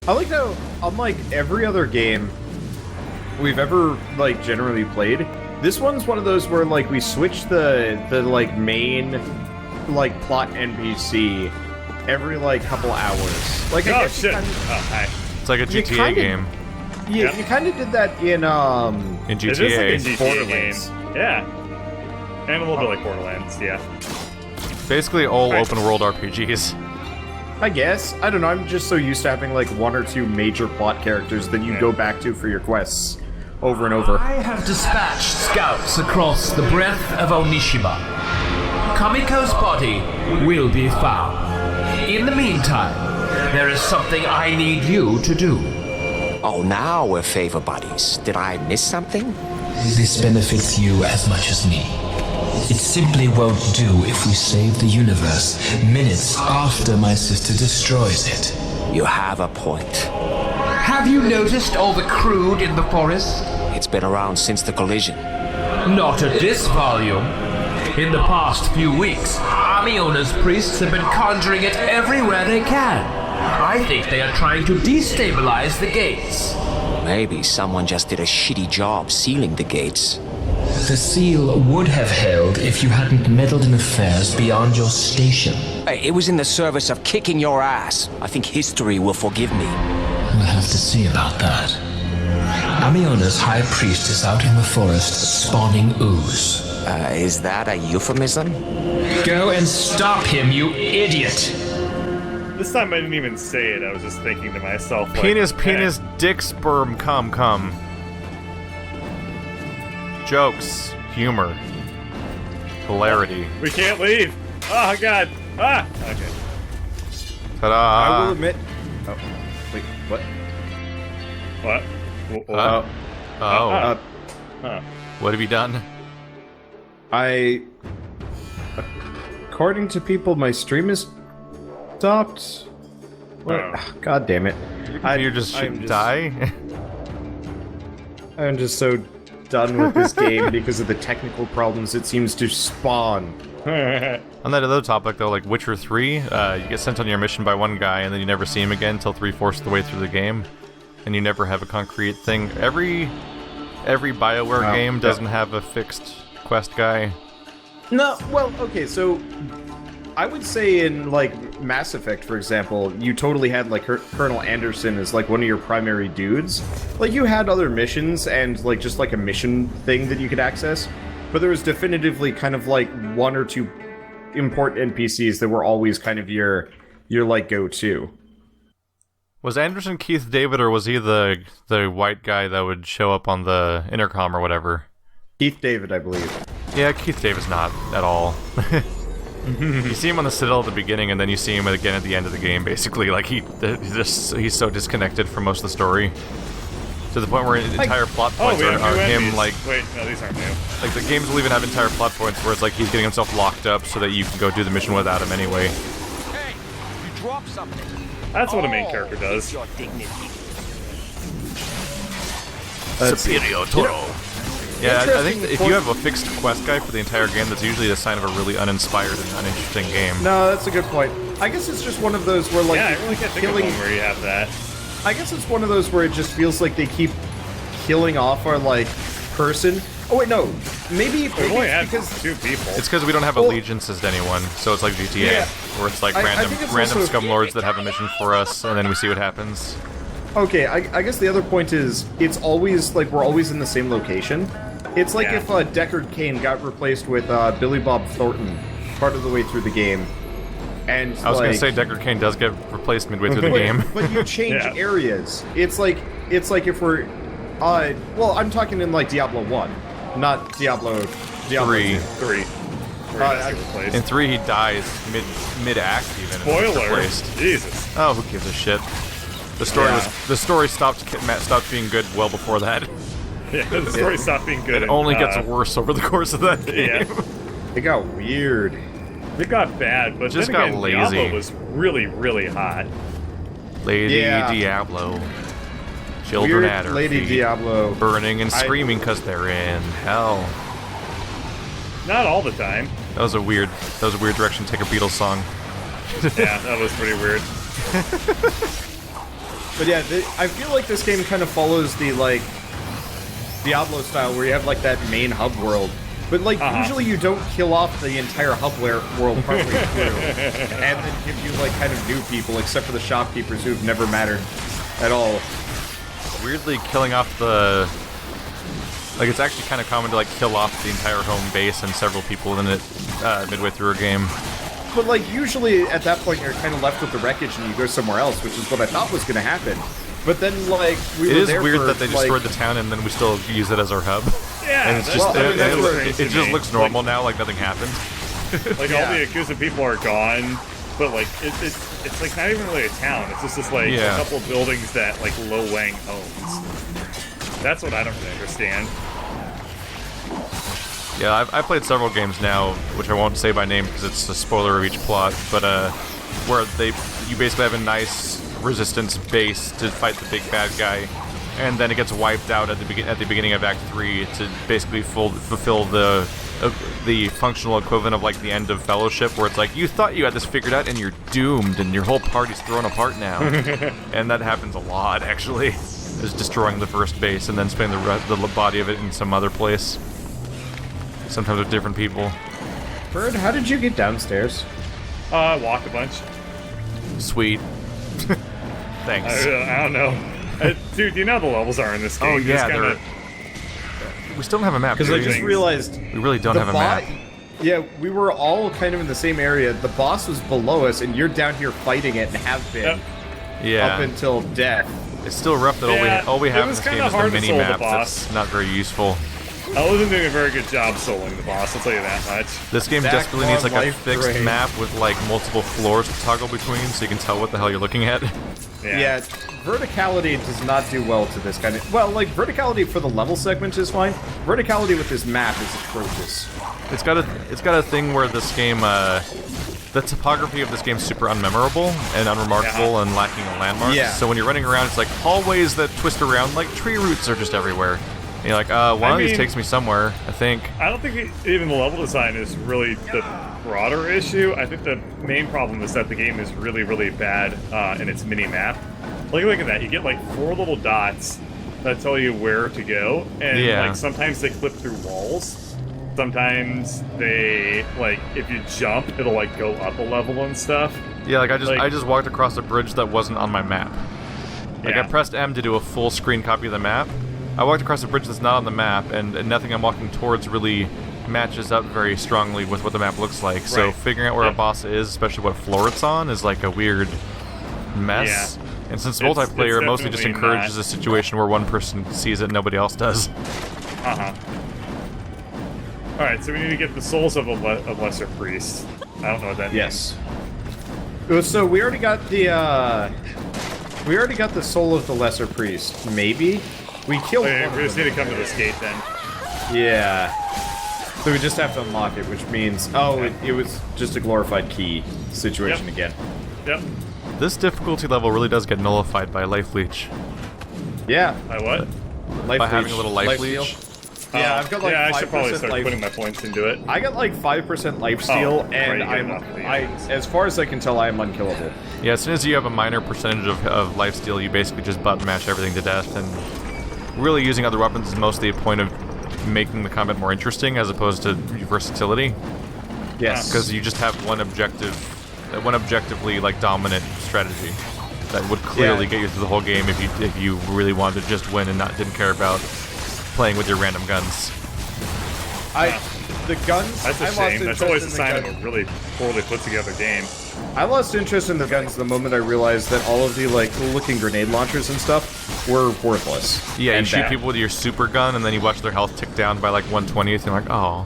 I like how, unlike every other game we've ever, like, generally played, this one's one of those where, like, we switch the like, main, like, plot NPC every, like, couple hours. Like, I guess shit! Hi. It's like a GTA game. Yeah, you kind of did that in GTA. It is like a GTA Borderlands. game. Yeah. And a little bit like Borderlands, yeah. Basically all open world RPGs. I guess. I don't know, I'm just so used to having, like, one or two major plot characters that you go back to for your quests over and over. I have dispatched scouts across the breadth of Onishima. Kamiko's body will be found. In the meantime, there is something I need you to do. Oh, now we're favor buddies. Did I miss something? This benefits you as much as me. It simply won't do if we save the universe minutes after my sister destroys it. You have a point. Have you noticed all the crude in the forest? It's been around since the collision. Not at this volume. In the past few weeks, Amiona's priests have been conjuring it everywhere they can. I think they are trying to destabilize the gates. Maybe someone just did a shitty job sealing the gates. The seal would have held if you hadn't meddled in affairs beyond your station. Hey, it was in the service of kicking your ass. I think history will forgive me. We'll have to see about that. Amiona's high priest is out in the forest spawning Ooze. Is that a euphemism? Go and stop him, you idiot! This time I didn't even say it, I was just thinking to myself, like, Penis, dick, sperm, cum. Jokes, humor, hilarity. We can't leave! Oh, God! Ah! Okay. Ta-da! I will admit... Oh, wait, what? What? Huh. What have you done? According to people, my stream is stopped. What? Oh. God damn it! You just should die. I'm just so done with this game because of the technical problems it seems to spawn. On that other topic, though, like Witcher 3, you get sent on your mission by one guy, and then you never see him again until 3/4 of the way through the game, and you never have a concrete thing. Every BioWare game doesn't have a fixed quest guy. No, well, okay, so I would say in, like, Mass Effect, for example, you totally had, like, Colonel Anderson as, like, one of your primary dudes. Like, you had other missions and, like, just, like, a mission thing that you could access, but there was definitively kind of, like, one or two important NPCs that were always kind of your like, go-to. Was Anderson Keith David, or was he the white guy that would show up on the intercom or whatever? Keith David, I believe. Yeah, Keith David's not at all. You see him on the Citadel at the beginning, and then you see him again at the end of the game, basically. Like, he's so disconnected from most of the story. To the point where entire plot points are him, like... Wait, no, these aren't new. Like, the games will even have entire plot points where it's like he's getting himself locked up so that you can go do the mission without him anyway. Hey, you dropped something. That's what a main character does. Your dignity. Superior Toro. Yeah, I think if you have a fixed quest guy for the entire game, that's usually a sign of a really uninspired and uninteresting game. No, that's a good point. I guess it's just one of those where, like, Yeah, I really can't think of one where you have that. I guess it's one of those where it just feels like they keep killing off our, like, person. Oh, wait, no. Maybe We've only had because... two people. It's because we don't have allegiances to anyone, so it's like GTA, Yeah. where it's like I think it's random also- scumlords that have a mission for us, and then we see what happens. Okay, I guess the other point is, it's always, like, we're always in the same location. It's like if Deckard Cain got replaced with Billy Bob Thornton part of the way through the game. And I was gonna say Deckard Cain does get replaced midway through the game. But you change areas. It's like if we're... well, I'm talking in, like, Diablo 1, not Diablo 3. 3. In 3, he dies mid-act even. Spoiler! Jesus. Oh, who gives a shit? The story stopped being good well before that. Yeah, the story stopped being good. It only gets worse over the course of that game. Yeah. It got weird. It got bad, but Just then again, got lazy. Diablo was really, really hot. Lady Diablo. Children Weird at her Lady feet, Diablo. burning and screaming because they're in hell. Not all the time. That was a weird direction to take a Beatles song. Yeah, that was pretty weird. But yeah, I feel like this game kind of follows the, like, Diablo style where you have, like, that main hub world. But, like, usually you don't kill off the entire hub world partway through. And then give you, like, kind of new people, except for the shopkeepers who've never mattered at all. Weirdly, killing off the... Like, it's actually kind of common to, like, kill off the entire home base and several people in it midway through a game. But, like, usually at that point you're kind of left with the wreckage and you go somewhere else, which is what I thought was going to happen. But then, like, we were there It is weird for, that they destroyed the town and then we still use it as our hub. Yeah, And it's just, it just looks normal like, now, like nothing happened. Like, all the Yakuza people are gone, but, like, it's like, not even really a town. It's just like, a couple buildings that, like, Lo Wang owns. That's what I don't really understand. Yeah, I've played several games now, which I won't say by name because it's a spoiler of each plot, but where you basically have a nice resistance base to fight the big bad guy, and then it gets wiped out at the beginning of Act 3 to basically fulfill the functional equivalent of, like, the end of Fellowship, where it's like, you thought you had this figured out and you're doomed and your whole party's thrown apart now. And that happens a lot, actually. Is destroying the first base and then spending the body of it in some other place. Sometimes with different people. Bird, how did you get downstairs? Walk a bunch. Sweet. Thanks. I don't know. Dude, you know the levels are in this game. Oh, yeah, kinda... We still don't have a map. Because I just realized... We really don't have a map. Yeah, we were all kind of in the same area. The boss was below us, and you're down here fighting it and have been up until death. It's still rough that all we have in this game is the mini-map that's not very useful. I wasn't doing a very good job soloing the boss, I'll tell you that much. This game desperately needs, like, a fixed map with, like, multiple floors to toggle between so you can tell what the hell you're looking at. Yeah, verticality does not do well to this kind of... Well, like, verticality for the level segment is fine. Verticality with this map is atrocious. It's got a thing where this game, the topography of this game is super unmemorable and unremarkable and lacking in landmarks. Yeah. So when you're running around, it's like hallways that twist around, like tree roots are just everywhere. And you're like, one of these takes me somewhere, I think. I don't think even the level design is really the broader issue. I think the main problem is that the game is really, really bad in its mini-map. Look at that. You get, like, 4 little dots that tell you where to go, and like sometimes they clip through walls. Sometimes they, like, if you jump, it'll, like, go up a level and stuff. Yeah, like, I just walked across a bridge that wasn't on my map. Like, I pressed M to do a full screen copy of the map. I walked across a bridge that's not on the map, and nothing I'm walking towards really matches up very strongly with what the map looks like. So figuring out where a boss is, especially what floor it's on, is like a weird mess. Yeah. And since multiplayer, it mostly just encourages a situation where one person sees it and nobody else does. Alright, so we need to get the souls of a lesser priest. I don't know what that means. Yes. So we already got the, soul of the lesser priest. Maybe? We killed one. We just need to come to this gate then. Yeah. So we just have to unlock it, which means... Oh, it was just a glorified key situation again. Yep. This difficulty level really does get nullified by life leech. Yeah. By what? By having a little life leech. Yeah, I've got like 5% I should probably start putting my points into it. I got like 5% lifesteal, and as far as I can tell, I am unkillable. Yeah, as soon as you have a minor percentage of lifesteal, you basically just button mash everything to death, and really using other weapons is mostly a point of making the combat more interesting as opposed to versatility. Yes. Because you just have one objectively like dominant strategy that would clearly get you through the whole game if you really wanted to just win and didn't care about playing with your random guns. The guns... That's a shame. That's always a sign of a really poorly put together game. I lost interest in the guns the moment I realized that all of the, like, cool-looking grenade launchers and stuff were worthless. Yeah, you shoot people with your super gun, and then you watch their health tick down by, like, 1/20th, and you're like, oh,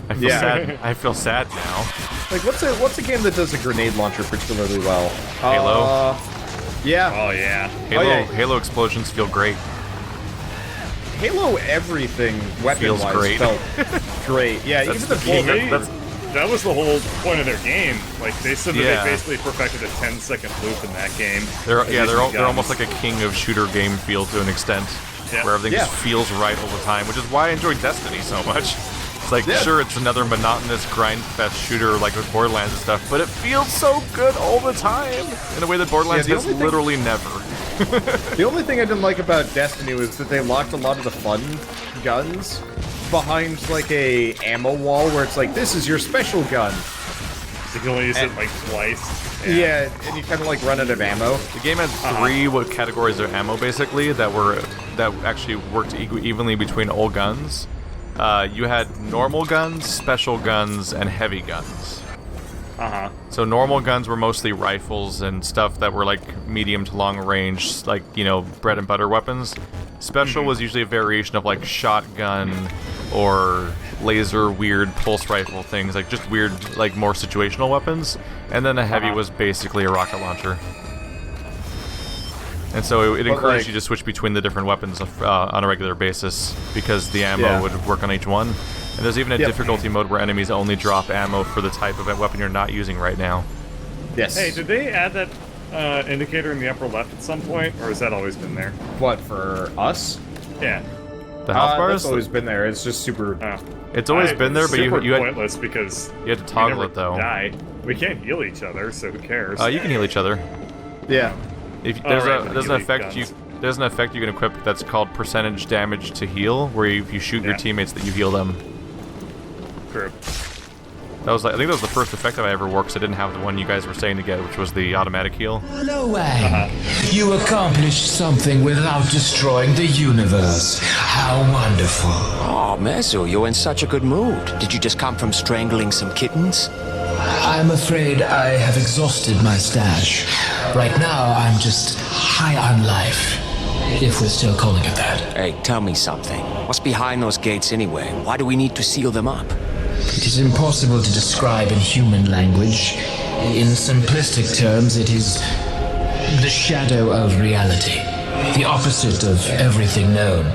I feel sad. I feel sad now. Like, what's a game that does a grenade launcher particularly well? Halo? Yeah. Oh, yeah. Halo explosions feel great. Halo everything weapon-wise felt great. Yeah, even the that was the whole point of their game. Like, they said that they basically perfected a 10-second loop in that game. They're almost like a king of shooter game feel to an extent, where everything just feels right all the time, which is why I enjoy Destiny so much. It's like, sure, it's another monotonous grind-fest shooter like with Borderlands and stuff, but it feels so good all the time in a way that Borderlands does literally never. The only thing I didn't like about Destiny was that they locked a lot of the fun guns behind like a ammo wall where it's like, this is your special gun. You can only use it like twice. Yeah, and you kind of like run out of ammo. The game had three categories of ammo basically that actually worked evenly between all guns. You had normal guns, special guns, and heavy guns. So normal guns were mostly rifles and stuff that were like medium to long range, like, you know, bread and butter weapons. Special was usually a variation of like shotgun or laser weird pulse rifle things, like just weird, like more situational weapons. And then a heavy was basically a rocket launcher. And so it encouraged you to switch between the different weapons on a regular basis because the ammo would work on each one. And there's even a difficulty mode where enemies only drop ammo for the type of weapon you're not using right now. Yes. Hey, did they add that indicator in the upper left at some point, or has that always been there? What, for us? Yeah. The health bars? It's always been there. It's just super... It's always been there, but you had pointless because you had to toggle it though. Die. We can't heal each other, so who cares? You can heal each other. Yeah. If there's an effect you can equip that's called percentage damage to heal, where if you shoot your teammates that you heal them. True. That was I think that was the first effect I ever wore because I didn't have the one you guys were saying to get, which was the automatic heal. Lo Wang, you accomplished something without destroying the universe. How wonderful. Oh, Mezu, you're in such a good mood. Did you just come from strangling some kittens? I'm afraid I have exhausted my stash. Right now, I'm just high on life, if we're still calling it that. Hey, tell me something. What's behind those gates anyway? Why do we need to seal them up? It is impossible to describe in human language. In simplistic terms, it is the shadow of reality, the opposite of everything known,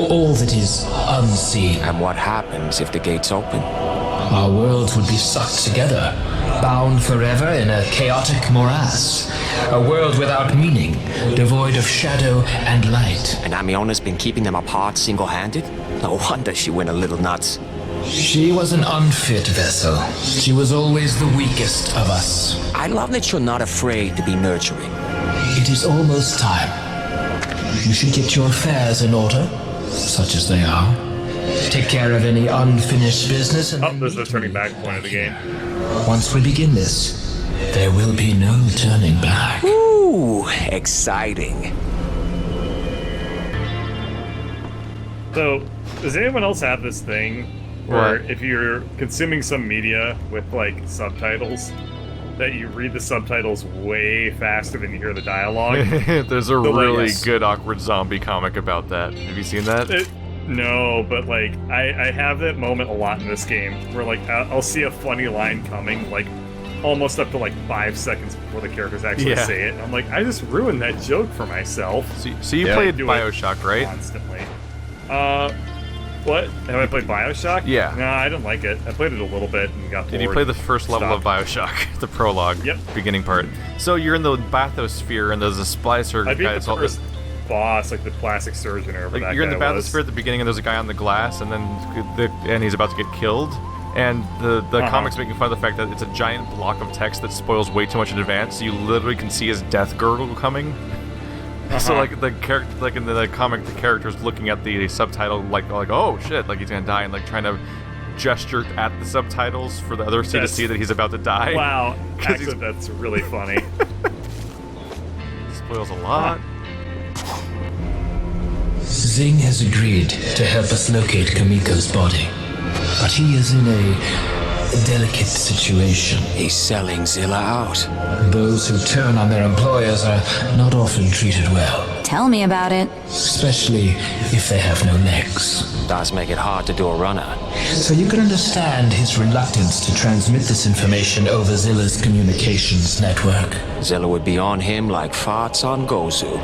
all that is unseen. And what happens if the gates open? Our worlds would be sucked together, bound forever in a chaotic morass. A world without meaning, devoid of shadow and light. And Amiona's been keeping them apart single-handed? No wonder she went a little nuts. She was an unfit vessel. She was always the weakest of us. I love that you're not afraid to be nurturing. It is almost time. You should get your affairs in order, such as they are. Take care of any unfinished business and... Oh, there's the turning back point of the game. Once we begin this, there will be no turning back. Ooh, exciting. So, does anyone else have this thing where if you're consuming some media with, like, subtitles, that you read the subtitles way faster than you hear the dialogue? There's a really good awkward zombie comic about that. Have you seen that? No, but, like, I have that moment a lot in this game where, like, I'll see a funny line coming, like, almost up to, like, 5 seconds before the characters actually say it. And I'm like, I just ruined that joke for myself. So you played BioShock, right? Constantly. What? Have I played BioShock? Yeah. No, I didn't like it. I played it a little bit and got bored. Did you play the first level of BioShock, the prologue? Yep. Beginning part. So you're in the bathysphere and there's a splicer I beat guy. the first boss, like the plastic surgeon or whatever that you're in the guy bathysphere at the beginning and there's a guy on the glass and then and he's about to get killed. And the comic's making fun of the fact that it's a giant block of text that spoils way too much in advance, so you literally can see his death gurgle coming. So like the character, like in the comic, the character's looking at the subtitle like oh shit, like he's gonna die, and like trying to gesture at the subtitles for the others to see that he's about to die. Wow, actually, that's really funny. Spoils a lot. Zing has agreed to help us locate Kamiko's body, but he is in a delicate situation. He's selling Zilla out. Those who turn on their employers are not often treated well. Tell me about it. Especially if they have no legs. Does make it hard to do a runner. So you can understand his reluctance to transmit this information over Zilla's communications network. Zilla would be on him like farts on Gozu.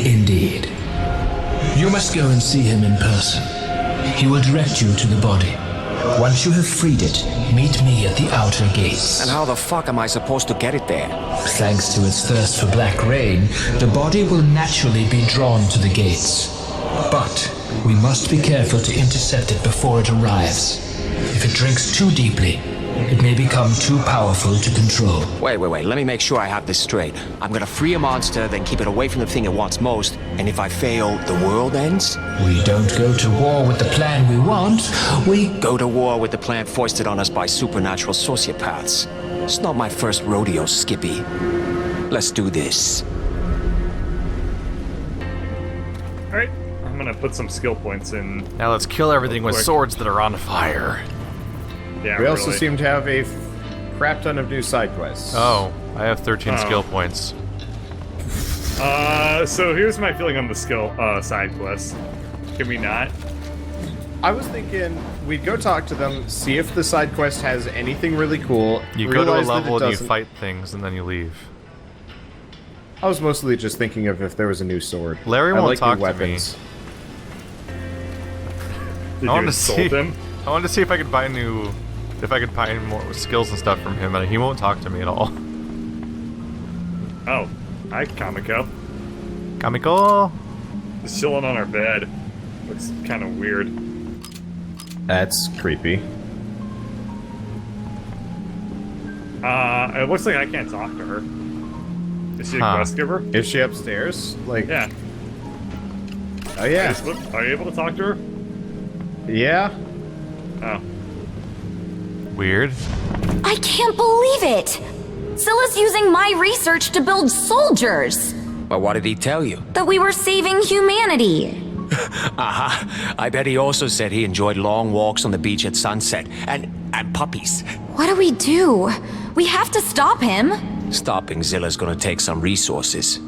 Indeed. You must go and see him in person. He will direct you to the body. Once you have freed it, meet me at the outer gates. And how the fuck am I supposed to get it there? Thanks to its thirst for black rain, the body will naturally be drawn to the gates. But we must be careful to intercept it before it arrives. If it drinks too deeply, It may become too powerful to control. Wait. Let me make sure I have this straight. I'm gonna free a monster, then keep it away from the thing it wants most, and if I fail, the world ends? We don't go to war with the plan we want. We Go to war with the plan foisted on us by supernatural sociopaths. It's not my first rodeo, Skippy. Let's do this. Alright, I'm gonna put some skill points in. Now let's kill everything with quick. swords that are on fire. Yeah, We also really. seem to have a crap ton of new side quests. Oh, I have 13 skill points. So here's my feeling on the skill side quest. Can we not? I was thinking we'd go talk to them, see if the side quest has anything really cool. You go to a realize that it level and you doesn't. fight things, and then you leave. I was mostly just thinking of if there was a new sword. Larry I won't like talk new to me. weapons. Did I you wanted to insult see. him? I wanted to see if I could buy more skills and stuff from him, and he won't talk to me at all. Oh, hi, Kamiko. Kamiko. Just chilling on our bed. Looks kind of weird. That's creepy. It looks like I can't talk to her. Is she a Huh. quest giver? Is she upstairs? Like, Yeah. oh yeah, Are you able to talk to her? yeah. Oh. Weird. I can't believe it! Zilla's using my research to build soldiers! Well, what did he tell you? That we were saving humanity! Aha! I bet he also said he enjoyed long walks on the beach at sunset and puppies. What do? We have to stop him! Stopping Zilla's gonna take some resources.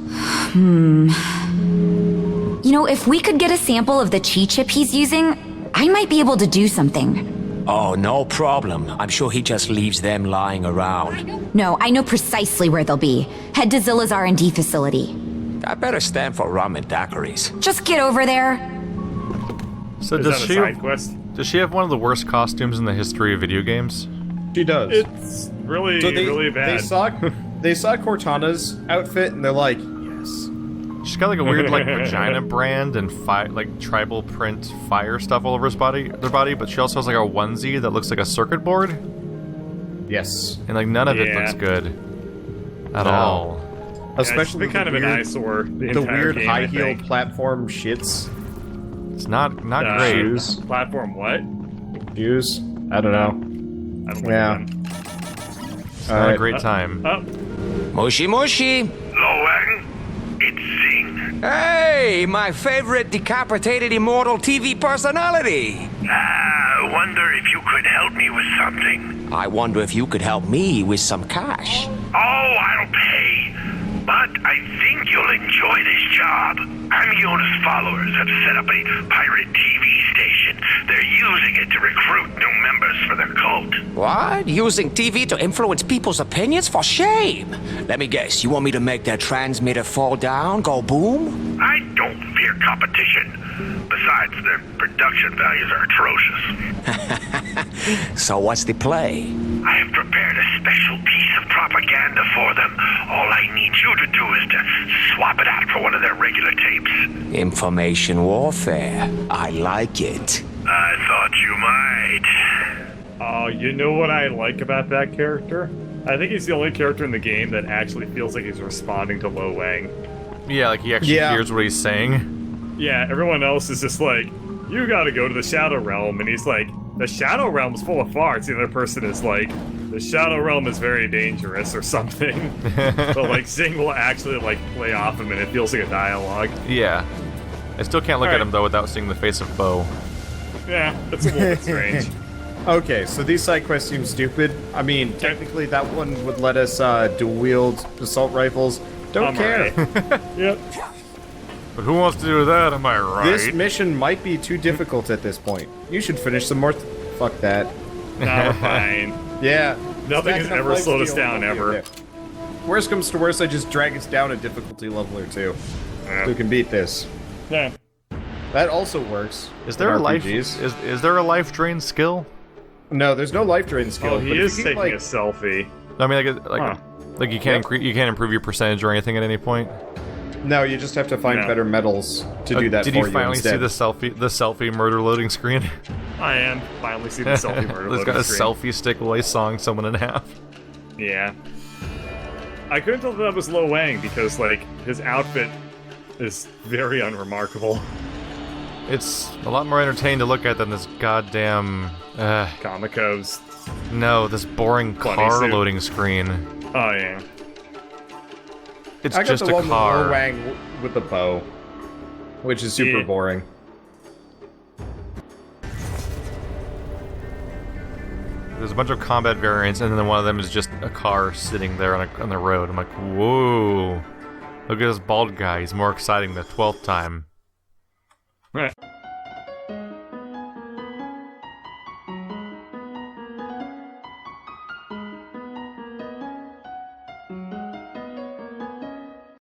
You know, if we could get a sample of the chi chip he's using, I might be able to do something. Oh, no problem. I'm sure he just leaves them lying around. No, I know precisely where they'll be. Head to Zilla's R&D facility. I better stand for rum and daiquiris. Just get over there. So Is does that a she? side quest? Does she have one of the worst costumes in the history of video games? She does. It's really, really bad. They saw Cortana's outfit and they're like, yes. She's got like a weird like vagina brand and like tribal print fire stuff all over their body, but she also has like a onesie that looks like a circuit board, Yes. and like none of it Yeah. looks good at No. all. Especially it's been kind of an eyesore. the entire weird game, high I heel think. platform shits. It's not great. Shoes. Platform what? Shoes. I don't know. I don't Yeah. like them. It's not a Alright. great time. Oh, Mushy mushy! Lo Wang, it's Zing. Hey, my favorite decapitated immortal TV personality! I wonder if you could help me with something. I wonder if you could help me with some cash. Oh, I'll pay. But I think you'll enjoy this job. Amiona's followers have set up a pirate TV station. They're using it to recruit new members for their cult. What? Using TV to influence people's opinions? For shame! Let me guess, you want me to make their transmitter fall down, go boom? I don't fear competition. Besides, their production values are atrocious. So what's the play? I have prepared a special piece of propaganda for them. All I need you to do is to swap it out for one of their regular tapes. Information warfare. I like it. I thought you might. Oh, you know what I like about that character? I think he's the only character in the game that actually feels like he's responding to Lo Wang. Yeah, like he actually Yeah. hears what he's saying. Yeah, everyone else is just like, you gotta go to the Shadow Realm, and he's like, the Shadow Realm's full of farts. The other person is like, the Shadow Realm is very dangerous or something. But like Zing will actually like play off him, and it feels like a dialogue. Yeah. I still can't look at Alright. him though without seeing the face of Bo. Yeah, it's a little bit strange. Okay, so these side quests seem stupid. I mean, technically that one would let us dual wield assault rifles. Don't I'm care. alright. Yep. But who wants to do that? Am I right? This mission might be too difficult at this point. You should finish some more. Fuck that. No, we're fine. Yeah. Nothing has Stacking up ever life slowed us steal down, will be ever. okay. Worst comes to worst, I just drag us down a difficulty level or two. Yeah. Who can beat this? Yeah. That also works. Is there a in life? RPGs. Is there a life drain skill? No, there's no life drain skill. Oh, but he if is you keep, taking like, a selfie. I mean, like Huh. like you can't you can't improve your percentage or anything at any point. No, you just have to find better metals to do that. Did for you finally see instead. the selfie murder loading screen? I am finally seeing the selfie murder It's loading got a screen. selfie stick while he's sawing someone in half. Yeah. I couldn't tell if that was Lo Wang because, like, his outfit is very unremarkable. It's a lot more entertaining to look at than this goddamn... Comicos. No, this boring Bunny car suit. loading screen. Oh, yeah. It's I got just the a one car. with Lo Wang with the bow, which is super Yeah. boring. There's a bunch of combat variants, and then one of them is just a car sitting there on the road. I'm like, whoa. Look at this bald guy. He's more exciting the 12th time.